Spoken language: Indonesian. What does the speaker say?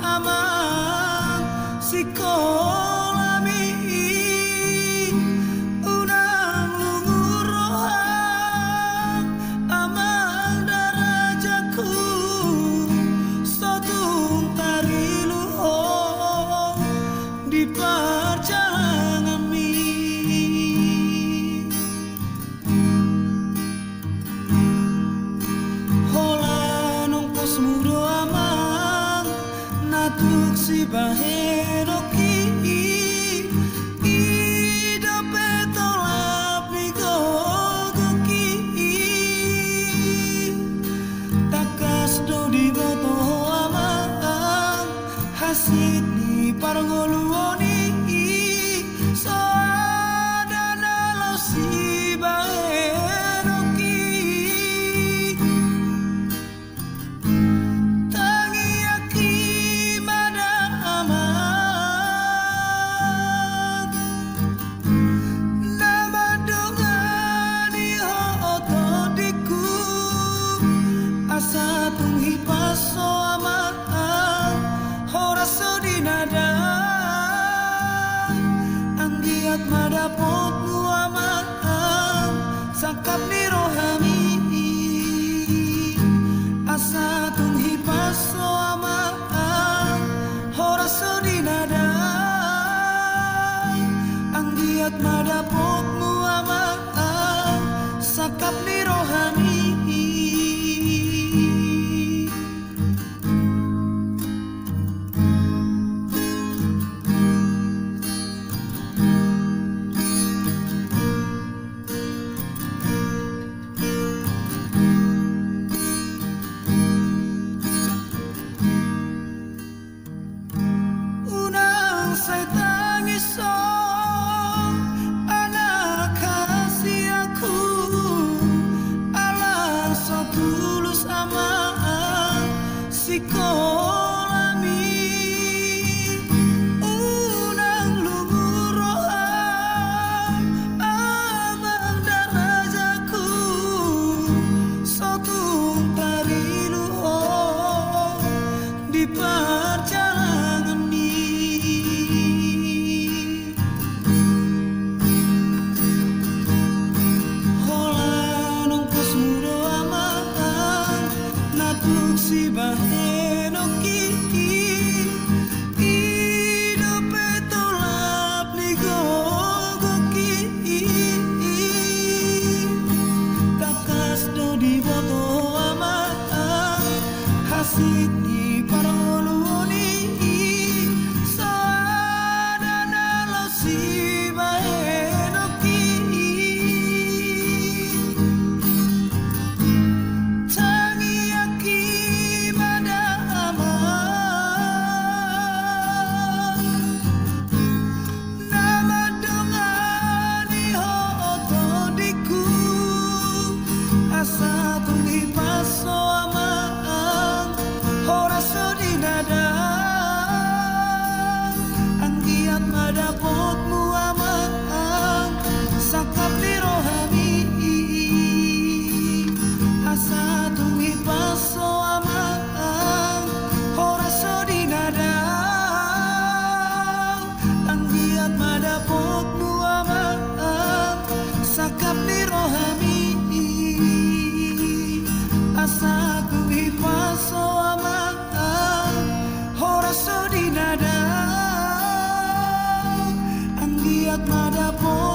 amang sikolami unang lungurohang amang darajaku sotung tariluhong di perjalanan mi hola nong pos mudo amang natuk si baheroki ida petolap ni gogoki takas do di boto amang hasit ni parangoluoni soadana lo si baheroki tangi aki mada amat nama dongani ho otodiku asa tunghi paso amat horaso dinada anggiat madapotmu amat sakap ni rohami asa tunghi paso amat horaso dinada anggiat madapotmu amat sakap ni rohami unang saya tangiso anak kasih aku ala so tulus amaan sikolami unang lungurohang amang darajaku sotung tariluhong di perjalanan ni hola nong pos mudo amang natuk si bahenoki ido petolap ni gogoki takas do di boto amang hasit ni parangoluoni soadana lo si bahenoki tangi aki mada aman nama dongani ho otodiku asa tunghi paso amang horaso dinada anggiat madapotmu amang sakap ni rohami asa tunghi paso amang horaso dinada anggiat madapotmu amang sakap ni rohami asa tunghi paso amang horaso dinada anggiat madapotmu